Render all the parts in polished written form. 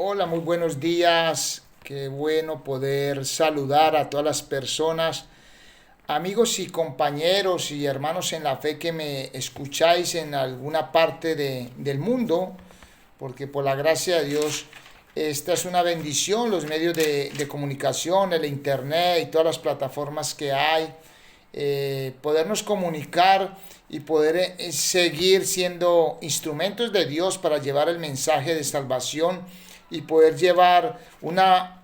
Hola, muy buenos días. Qué bueno poder saludar a todas las personas, amigos y compañeros y hermanos en la fe que me escucháis en alguna parte del mundo, porque por la gracia de Dios esta es una bendición, los medios de comunicación, el internet y todas las plataformas que hay, podernos comunicar y poder seguir siendo instrumentos de Dios para llevar el mensaje de salvación y poder llevar una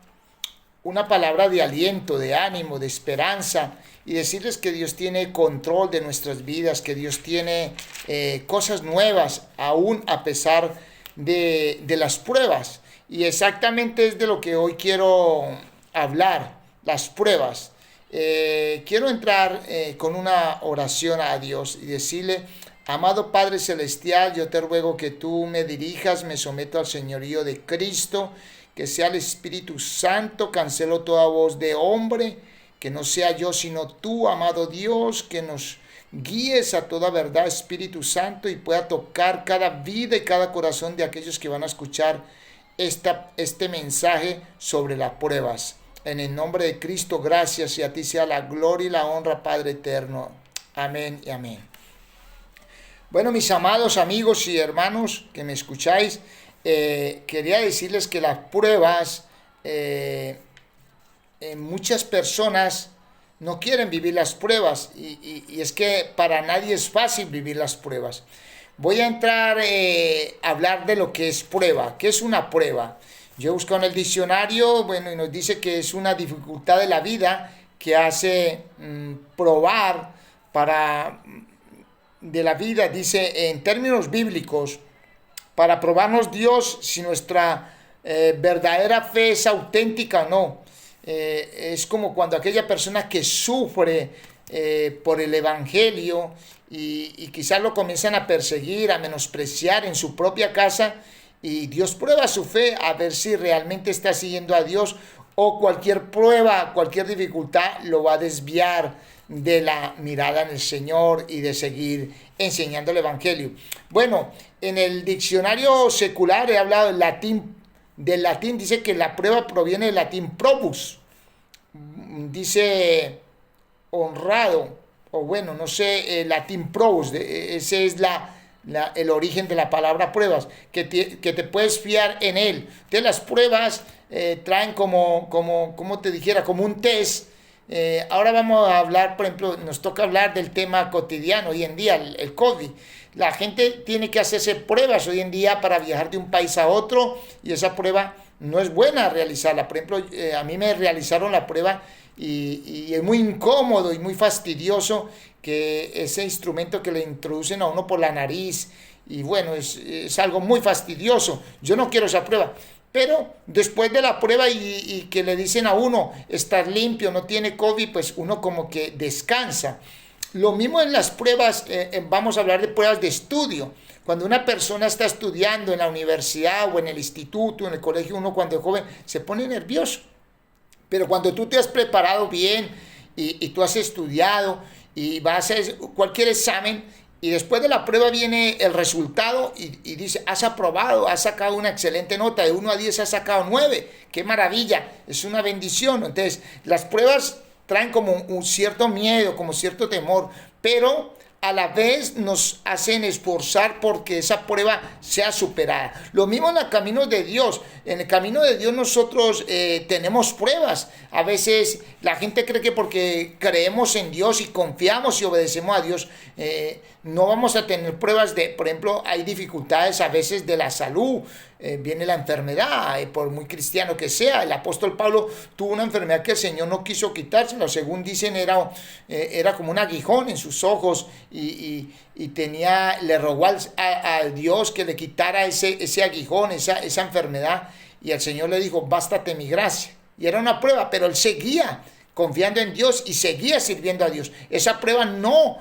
palabra de aliento, de ánimo, de esperanza y decirles que Dios tiene control de nuestras vidas, que Dios tiene cosas nuevas aún a pesar de las pruebas. Y exactamente es de lo que hoy quiero hablar, las pruebas. Quiero entrar con una oración a Dios y decirle: amado Padre Celestial, yo te ruego que tú me dirijas, me someto al señorío de Cristo, que sea el Espíritu Santo, cancelo toda voz de hombre, que no sea yo sino tú, amado Dios, que nos guíes a toda verdad, Espíritu Santo, y pueda tocar cada vida y cada corazón de aquellos que van a escuchar este mensaje sobre las pruebas. En el nombre de Cristo, gracias, y a ti sea la gloria y la honra, Padre eterno. Amén y amén. Bueno, mis amados amigos y hermanos que me escucháis, quería decirles que las pruebas, muchas personas no quieren vivir las pruebas y es que para nadie es fácil vivir las pruebas. Voy a entrar a hablar de lo que es prueba. ¿Qué es una prueba? Yo he buscado en el diccionario, bueno, y nos dice que es una dificultad de la vida que hace probar para de la vida, dice en términos bíblicos, para probarnos Dios si nuestra verdadera fe es auténtica o no. Es como cuando aquella persona que sufre por el Evangelio y quizás lo comienzan a perseguir, a menospreciar en su propia casa, y Dios prueba su fe a ver si realmente está siguiendo a Dios, o cualquier prueba, cualquier dificultad lo va a desviar de la mirada en el Señor y de seguir enseñando el Evangelio. Bueno, en el diccionario secular he hablado del latín dice que la prueba proviene del latín probus, dice honrado, o bueno, no sé, latín probus, ese es el origen de la palabra pruebas, que te puedes fiar en él. Entonces las pruebas traen como te dijera, como un test. Ahora vamos a hablar, por ejemplo, nos toca hablar del tema cotidiano hoy en día, el COVID. La gente tiene que hacerse pruebas hoy en día para viajar de un país a otro, y esa prueba no es buena realizarla. Por ejemplo, a mí me realizaron la prueba y es muy incómodo y muy fastidioso que ese instrumento que le introducen a uno por la nariz, y bueno, es algo muy fastidioso. Yo no quiero esa prueba. Pero después de la prueba y que le dicen a uno, estás limpio, no tiene COVID, pues uno como que descansa. Lo mismo en las pruebas, vamos a hablar de pruebas de estudio. Cuando una persona está estudiando en la universidad o en el instituto, en el colegio, uno cuando es joven se pone nervioso. Pero cuando tú te has preparado bien y tú has estudiado y vas a hacer cualquier examen, y después de la prueba viene el resultado y dice, has aprobado, has sacado una excelente nota, de 1 a 10 has sacado 9, qué maravilla, es una bendición. Entonces, las pruebas traen como un cierto miedo, como cierto temor, pero a la vez nos hacen esforzar porque esa prueba sea superada. Lo mismo en el camino de Dios. En el camino de Dios nosotros tenemos pruebas. A veces la gente cree que porque creemos en Dios y confiamos y obedecemos a Dios, no vamos a tener pruebas por ejemplo, hay dificultades a veces de la salud. Viene la enfermedad, por muy cristiano que sea. El apóstol Pablo tuvo una enfermedad que el Señor no quiso quitárselo, según dicen era como un aguijón en sus ojos, y le rogó a Dios que le quitara ese aguijón, esa enfermedad, y el Señor le dijo, bástate mi gracia. Y era una prueba, pero él seguía confiando en Dios y seguía sirviendo a Dios. Esa prueba no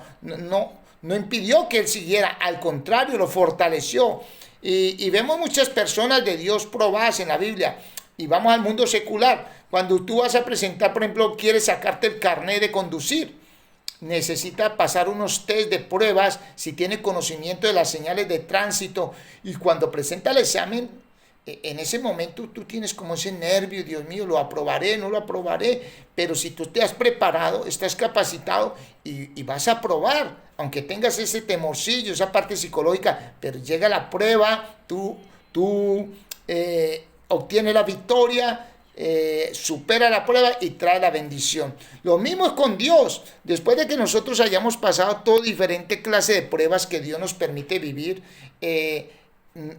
impidió que él siguiera, al contrario, lo fortaleció. Y vemos muchas personas de Dios probadas en la Biblia. Y vamos al mundo secular. Cuando tú vas a presentar, por ejemplo, quieres sacarte el carnet de conducir, necesita pasar unos test de pruebas, si tiene conocimiento de las señales de tránsito. Y cuando presenta el examen, En ese momento tú tienes como ese nervio, Dios mío, lo aprobaré, no lo aprobaré, pero si tú te has preparado, estás capacitado y vas a aprobar, aunque tengas ese temorcillo, esa parte psicológica, pero llega la prueba, tú obtienes la victoria, supera la prueba y trae la bendición. Lo mismo es con Dios. Después de que nosotros hayamos pasado toda diferente clase de pruebas que Dios nos permite vivir,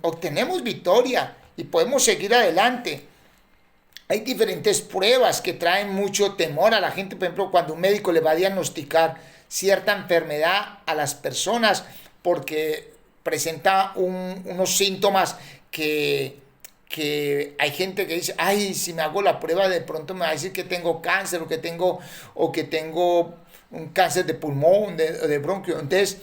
obtenemos victoria y podemos seguir adelante. Hay diferentes pruebas que traen mucho temor a la gente. Por ejemplo, cuando un médico le va a diagnosticar cierta enfermedad a las personas porque presenta unos síntomas que hay gente que dice, ay, si me hago la prueba de pronto me va a decir que tengo cáncer o que tengo un cáncer de pulmón, de bronquio. Entonces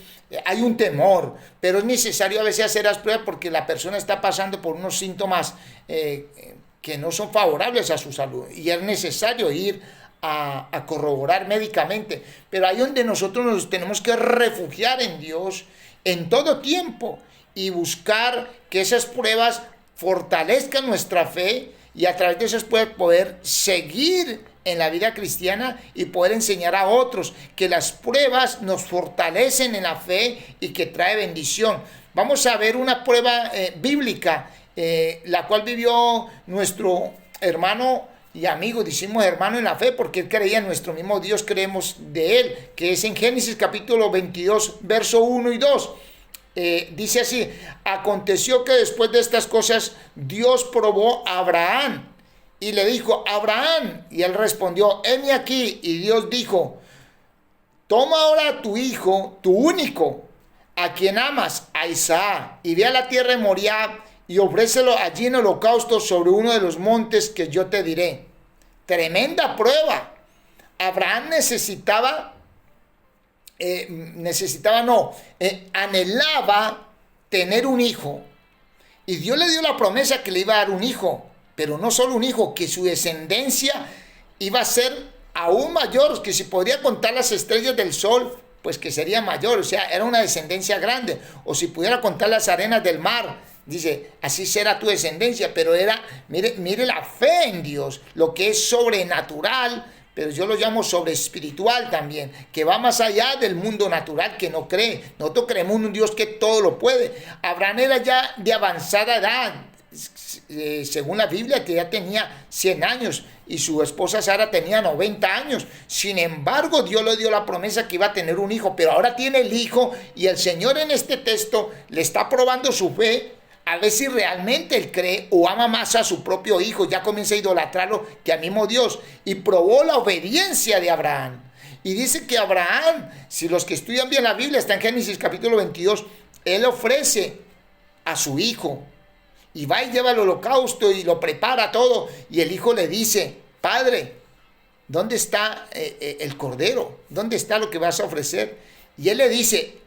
hay un temor, pero es necesario a veces hacer las pruebas porque la persona está pasando por unos síntomas que no son favorables a su salud y es necesario ir a corroborar médicamente. Pero ahí donde nosotros nos tenemos que refugiar en Dios en todo tiempo y buscar que esas pruebas fortalezcan nuestra fe y a través de eso poder seguir en la vida cristiana y poder enseñar a otros que las pruebas nos fortalecen en la fe y que trae bendición. Vamos a ver una prueba bíblica, la cual vivió nuestro hermano y amigo, decimos hermano en la fe, porque él creía en nuestro mismo Dios, creemos de él, que es en Génesis capítulo 22, verso 1 y 2. Dice así: aconteció que después de estas cosas Dios probó a Abraham y le dijo, Abraham, y él respondió, heme aquí. Y Dios dijo, toma ahora a tu hijo, tu único, a quien amas, a Isaac, y ve a la tierra de Moriah y ofrécelo allí en holocausto sobre uno de los montes que yo te diré. Tremenda prueba. Abraham anhelaba tener un hijo. Y Dios le dio la promesa que le iba a dar un hijo, pero no solo un hijo, que su descendencia iba a ser aún mayor, que si podría contar las estrellas del sol, pues que sería mayor, o sea, era una descendencia grande. O si pudiera contar las arenas del mar, dice, así será tu descendencia. Pero mire la fe en Dios, lo que es sobrenatural, pero yo lo llamo sobre espiritual también, que va más allá del mundo natural que no cree. Nosotros creemos en un Dios que todo lo puede. Abraham era ya de avanzada edad, según la Biblia, que ya tenía 100 años y su esposa Sara tenía 90 años. Sin embargo, Dios le dio la promesa que iba a tener un hijo, pero ahora tiene el hijo y el Señor en este texto le está probando su fe a ver si realmente él cree o ama más a su propio hijo. Ya comienza a idolatrarlo que al mismo Dios, y probó la obediencia de Abraham. Y dice que Abraham, si los que estudian bien la Biblia, está en Génesis capítulo 22, él ofrece a su hijo y va y lleva el holocausto y lo prepara todo, y el hijo le dice, padre, ¿dónde está el cordero? ¿Dónde está lo que vas a ofrecer? Y él le dice,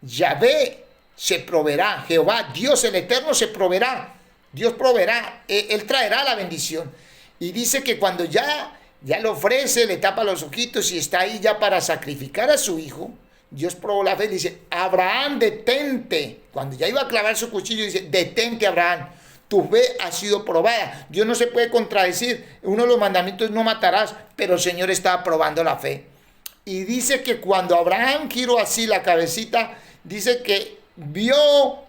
Yahvé se proveerá, Jehová, Dios el Eterno se proveerá, Dios proveerá, él traerá la bendición. Y dice que cuando ya lo ofrece, le tapa los ojitos y está ahí ya para sacrificar a su hijo, Dios probó la fe y dice, Abraham, detente. Cuando ya iba a clavar su cuchillo, dice, detente, Abraham, tu fe ha sido probada. Dios no se puede contradecir, uno de los mandamientos, no matarás, pero el Señor estaba probando la fe. Y dice que cuando Abraham giró así la cabecita, dice que vio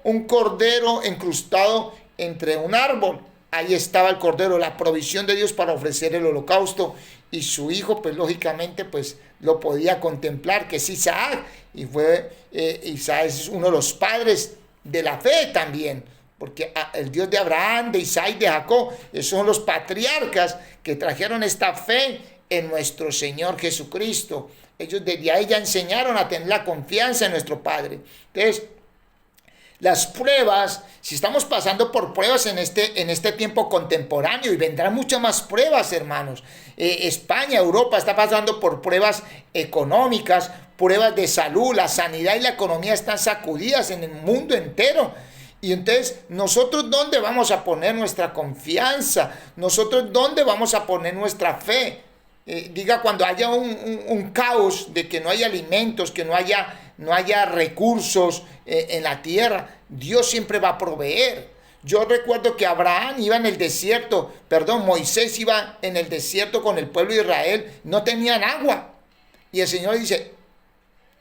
un cordero incrustado entre un árbol. Ahí estaba el cordero, la provisión de Dios para ofrecer el holocausto. Y su hijo, pues lógicamente, pues lo podía contemplar, que es Isaac. Y Isaac es uno de los padres de la fe también. Porque el Dios de Abraham, de Isaac y de Jacob, esos son los patriarcas que trajeron esta fe en nuestro Señor Jesucristo. Ellos desde ahí ya enseñaron a tener la confianza en nuestro Padre. Entonces, las pruebas, si estamos pasando por pruebas en este tiempo contemporáneo, y vendrán muchas más pruebas, hermanos. España, Europa está pasando por pruebas económicas, pruebas de salud, la sanidad y la economía están sacudidas en el mundo entero. Y entonces, ¿nosotros dónde vamos a poner nuestra confianza? ¿Nosotros dónde vamos a poner nuestra fe? Diga, cuando haya un caos de que no haya alimentos, que no haya recursos en la tierra, Dios siempre va a proveer. Yo recuerdo que Abraham iba en el desierto, Moisés iba en el desierto con el pueblo de Israel, no tenían agua. Y el Señor dice,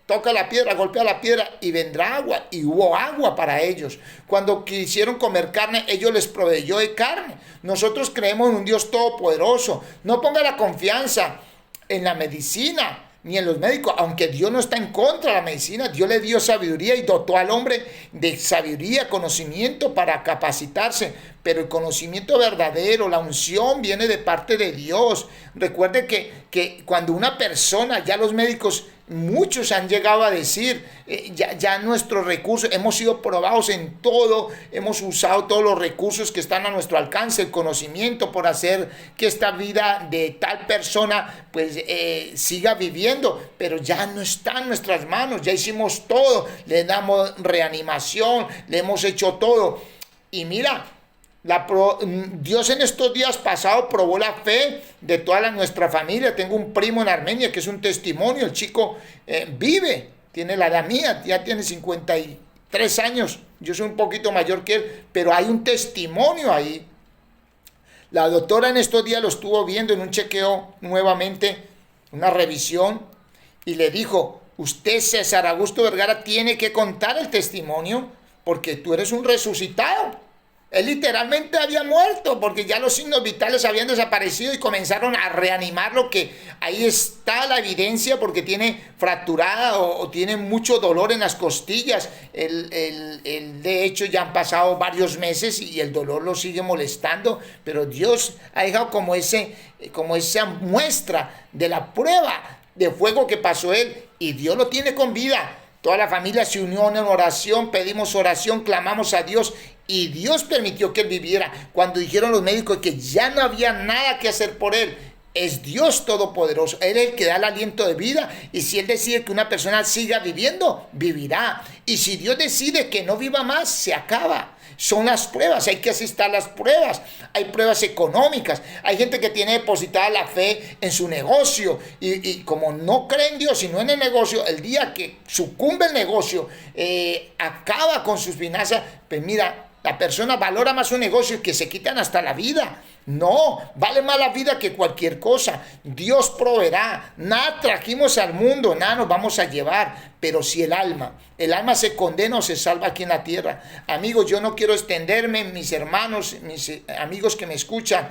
toca la piedra, golpea la piedra y vendrá agua. Y hubo agua para ellos. Cuando quisieron comer carne, ellos les proveyó de carne. Nosotros creemos en un Dios todopoderoso. No ponga la confianza en la medicina ni en los médicos, aunque Dios no está en contra de la medicina. Dios le dio sabiduría y dotó al hombre de sabiduría, conocimiento para capacitarse, pero el conocimiento verdadero, la unción viene de parte de Dios. Recuerde que cuando una persona, ya los médicos, muchos han llegado a decir, ya nuestros recursos, hemos sido probados en todo, hemos usado todos los recursos que están a nuestro alcance, el conocimiento por hacer que esta vida de tal persona pues siga viviendo, pero ya no está en nuestras manos, ya hicimos todo, le damos reanimación, le hemos hecho todo. Y mira, Dios en estos días pasados probó la fe de toda nuestra familia. Tengo un primo en Armenia que es un testimonio. El chico vive, tiene la edad mía, ya tiene 53 años. Yo soy un poquito mayor que él, pero hay un testimonio ahí. La doctora en estos días lo estuvo viendo en un chequeo nuevamente, una revisión, y le dijo, usted, César Augusto Vergara, tiene que contar el testimonio porque tú eres un resucitado. Él literalmente había muerto porque ya los signos vitales habían desaparecido y comenzaron a reanimarlo, que ahí está la evidencia porque tiene fracturada o tiene mucho dolor en las costillas. De hecho ya han pasado varios meses y el dolor lo sigue molestando, pero Dios ha dejado como esa muestra de la prueba de fuego que pasó él y Dios lo tiene con vida. Toda la familia se unió en oración, pedimos oración, clamamos a Dios y Dios permitió que él viviera. Cuando dijeron los médicos que ya no había nada que hacer por él, es Dios todopoderoso. Él es el que da el aliento de vida y si Él decide que una persona siga viviendo, vivirá. Y si Dios decide que no viva más, se acaba. Son las pruebas, hay que asistir a las pruebas. Hay pruebas económicas. Hay gente que tiene depositada la fe en su negocio y como no cree en Dios, sino en el negocio, el día que sucumbe el negocio, acaba con sus finanzas, pues mira, la persona valora más su negocio que se quitan hasta la vida. No, vale más la vida que cualquier cosa. Dios proveerá. Nada trajimos al mundo, nada nos vamos a llevar. Pero si el alma se condena o se salva aquí en la tierra. Amigos, yo no quiero extenderme, mis hermanos, mis amigos que me escuchan.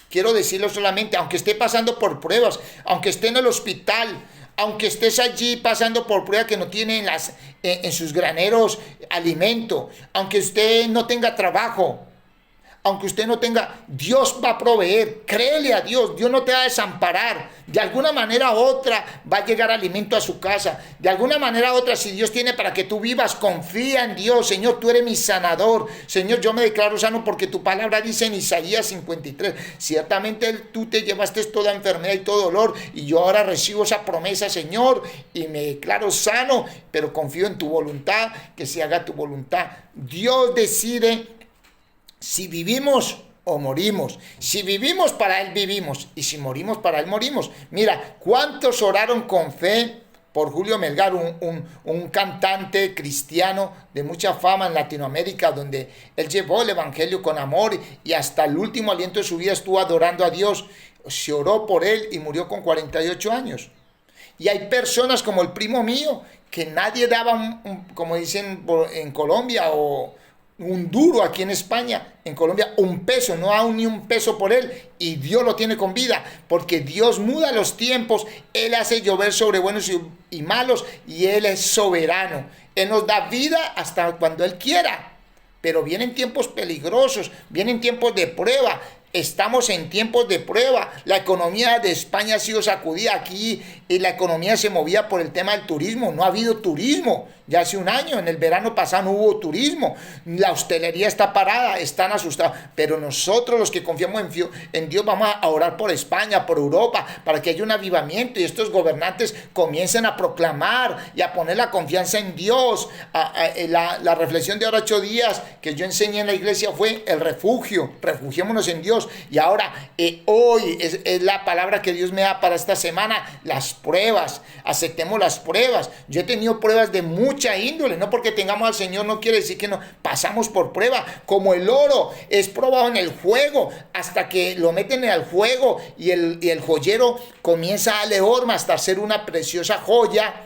Quiero decirlo solamente, aunque esté pasando por pruebas, aunque esté en el hospital, aunque estés allí pasando por prueba que no tiene en sus graneros alimento, aunque usted no tenga trabajo, aunque usted no tenga, Dios va a proveer. Créele a Dios, Dios no te va a desamparar. De alguna manera u otra va a llegar alimento a su casa. De alguna manera u otra, si Dios tiene para que tú vivas, confía en Dios. Señor, tú eres mi sanador. Señor, yo me declaro sano porque tu palabra dice en Isaías 53, ciertamente tú te llevaste toda enfermedad y todo dolor y yo ahora recibo esa promesa, Señor, y me declaro sano, pero confío en tu voluntad, que se haga tu voluntad. Dios decide si vivimos o morimos. Si vivimos, para Él vivimos. Y si morimos, para Él morimos. Mira, ¿cuántos oraron con fe por Julio Melgar, un cantante cristiano de mucha fama en Latinoamérica, donde él llevó el evangelio con amor y hasta el último aliento de su vida estuvo adorando a Dios? Se oró por él y murió con 48 años. Y hay personas como el primo mío, que nadie daba, como dicen en Colombia, o un duro aquí en España, en Colombia, un peso, no aún ni un peso por él, y Dios lo tiene con vida, porque Dios muda los tiempos, Él hace llover sobre buenos y malos, y Él es soberano. Él nos da vida hasta cuando Él quiera, pero vienen tiempos peligrosos, vienen tiempos de prueba. Estamos en tiempos de prueba. La economía de España ha sido sacudida aquí y la economía se movía por el tema del turismo. No ha habido turismo. Ya hace un año, en el verano pasado, no hubo turismo. La hostelería está parada, están asustados. Pero nosotros, los que confiamos en Dios, vamos a orar por España, por Europa, para que haya un avivamiento y estos gobernantes comiencen a proclamar y a poner la confianza en Dios. La reflexión de ahora 8 días que yo enseñé en la iglesia fue el refugio. Refugiémonos en Dios. Dios. Y ahora, hoy es la palabra que Dios me da para esta semana, las pruebas. Aceptemos las pruebas. Yo he tenido pruebas de mucha índole, no porque tengamos al Señor no quiere decir que no, pasamos por prueba, como el oro es probado en el fuego, hasta que lo meten en el fuego y el joyero comienza a darle horma hasta hacer una preciosa joya.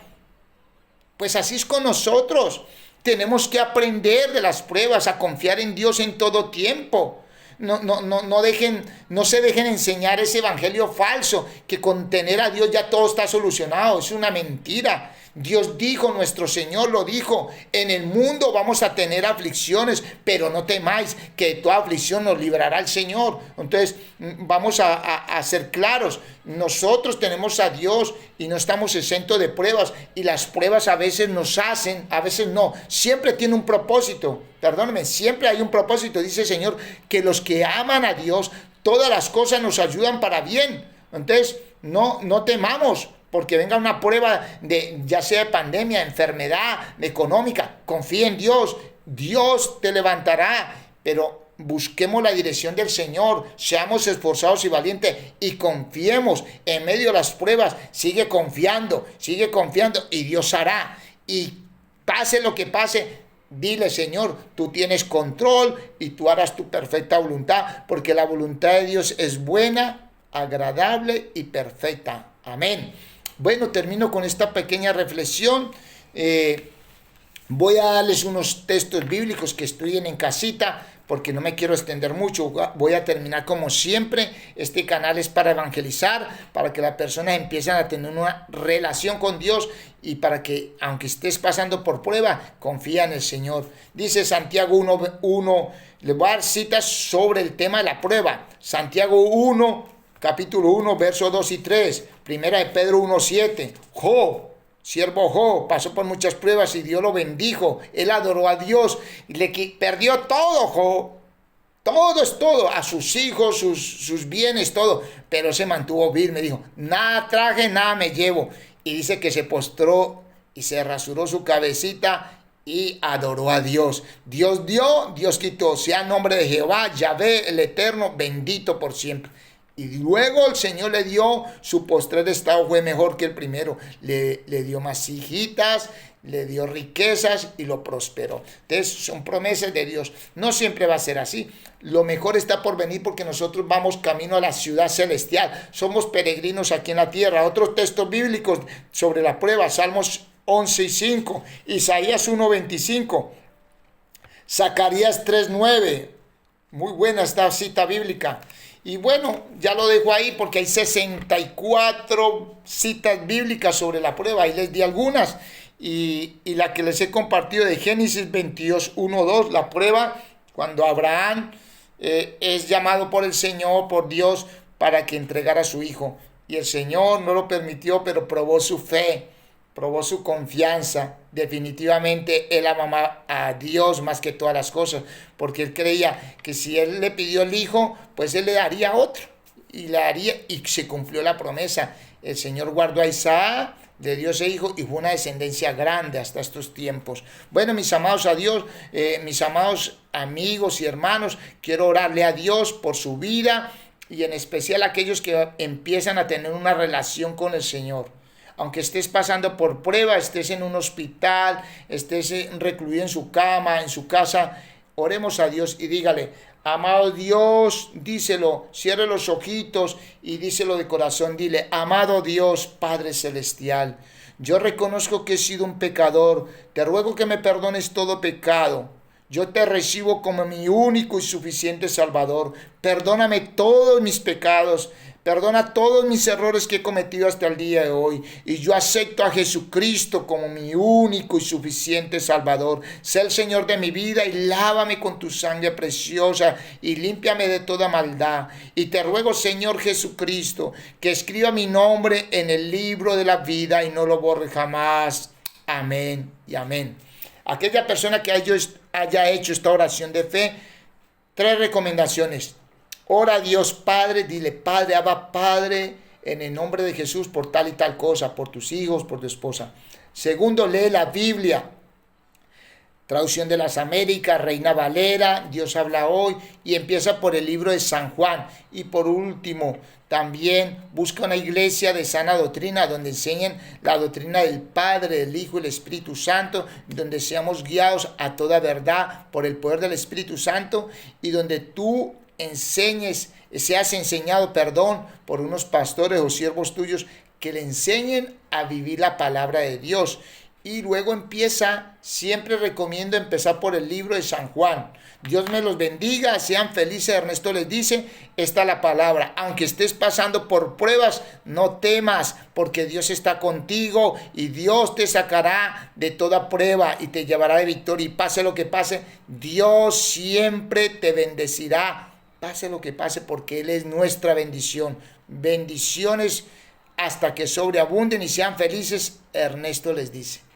Pues así es con nosotros. Tenemos que aprender de las pruebas, a confiar en Dios en todo tiempo. No se dejen enseñar ese evangelio falso, que con tener a Dios ya todo está solucionado. Es una mentira. Dios dijo, nuestro Señor lo dijo, en el mundo vamos a tener aflicciones, pero no temáis, que de toda aflicción nos librará el Señor. Entonces vamos a ser claros, nosotros tenemos a Dios y no estamos exentos de pruebas, y las pruebas a veces nos hacen, a veces no, siempre tiene un propósito, perdónenme, siempre hay un propósito. Dice el Señor que los que aman a Dios, todas las cosas nos ayudan para bien. Entonces no temamos porque venga una prueba de, ya sea de pandemia, enfermedad, económica. Confía en Dios, Dios te levantará, pero busquemos la dirección del Señor, seamos esforzados y valientes y confiemos en medio de las pruebas. Sigue confiando y Dios hará. Y pase lo que pase, dile, Señor, tú tienes control y tú harás tu perfecta voluntad, porque la voluntad de Dios es buena, agradable y perfecta. Amén. Bueno, termino con esta pequeña reflexión. Voy a darles unos textos bíblicos que estudien en casita, porque no me quiero extender mucho. Voy a terminar como siempre. Este canal es para evangelizar, para que las personas empiecen a tener una relación con Dios y para que, aunque estés pasando por prueba, confía en el Señor. Dice Santiago 1, les voy a dar citas sobre el tema de la prueba. Santiago 1, capítulo 1, versos 2 y 3. Primera de Pedro 1:7. Job, siervo Job, pasó por muchas pruebas y Dios lo bendijo. Él adoró a Dios y perdió todo, Job. Todo es todo, a sus hijos, sus bienes, todo. Pero se mantuvo firme, dijo, nada traje, nada me llevo. Y dice que se postró y se rasuró su cabecita y adoró a Dios. Dios dio, Dios quitó. Sea el nombre de Jehová, Yahvé, el Eterno, bendito por siempre. Y luego el Señor le dio, su postrer estado fue mejor que el primero. Le dio más hijitas, le dio riquezas y lo prosperó. Entonces son promesas de Dios. No siempre va a ser así. Lo mejor está por venir, porque nosotros vamos camino a la ciudad celestial. Somos peregrinos aquí en la tierra. Otros textos bíblicos sobre la prueba. Salmos 11:5. Isaías 1:25. Zacarías 3:9. Muy buena esta cita bíblica. Y bueno, ya lo dejo ahí porque hay 64 citas bíblicas sobre la prueba. Ahí les di algunas. Y la que les he compartido de Génesis 22:1-2, la prueba, cuando Abraham es llamado por el Señor, por Dios, para que entregara a su hijo. Y el Señor no lo permitió, pero probó su fe, probó su confianza. Definitivamente él amaba a Dios más que todas las cosas, porque él creía que si él le pidió el hijo, pues él le daría otro, y le daría, y se cumplió la promesa. El Señor guardó a Isaac, le dio ese hijo, y fue una descendencia grande hasta estos tiempos. Bueno, mis amados a Dios, mis amados amigos y hermanos, quiero orarle a Dios por su vida, y en especial a aquellos que empiezan a tener una relación con el Señor. Aunque estés pasando por prueba, estés en un hospital, estés recluido en su cama, en su casa, oremos a Dios y dígale, amado Dios, díselo, cierre los ojitos y díselo de corazón, dile, amado Dios, Padre Celestial, yo reconozco que he sido un pecador, te ruego que me perdones todo pecado. Yo te recibo como mi único y suficiente Salvador. Perdóname todos mis pecados. Perdona todos mis errores que he cometido hasta el día de hoy. Y yo acepto a Jesucristo como mi único y suficiente Salvador. Sé el Señor de mi vida y lávame con tu sangre preciosa y límpiame de toda maldad. Y te ruego, Señor Jesucristo, que escriba mi nombre en el libro de la vida y no lo borre jamás. Amén y amén. Aquella persona que haya hecho esta oración de fe, 3 recomendaciones. Ora a Dios Padre, dile, Padre, Abba Padre, en el nombre de Jesús, por tal y tal cosa, por tus hijos, por tu esposa. Segundo, lee la Biblia. Traducción de las Américas, Reina Valera, Dios habla hoy, y empieza por el libro de San Juan. Y por último, también busca una iglesia de sana doctrina, donde enseñen la doctrina del Padre, del Hijo y del Espíritu Santo, donde seamos guiados a toda verdad por el poder del Espíritu Santo, y donde tú seas enseñado, por unos pastores o siervos tuyos que le enseñen a vivir la palabra de Dios. Y luego siempre recomiendo empezar por el libro de San Juan. Dios me los bendiga, sean felices. Ernesto les dice, esta es la palabra. Aunque estés pasando por pruebas, no temas, porque Dios está contigo y Dios te sacará de toda prueba y te llevará de victoria. Y pase lo que pase, Dios siempre te bendecirá. Pase lo que pase, porque Él es nuestra bendición. Bendiciones hasta que sobreabunden y sean felices. Ernesto les dice.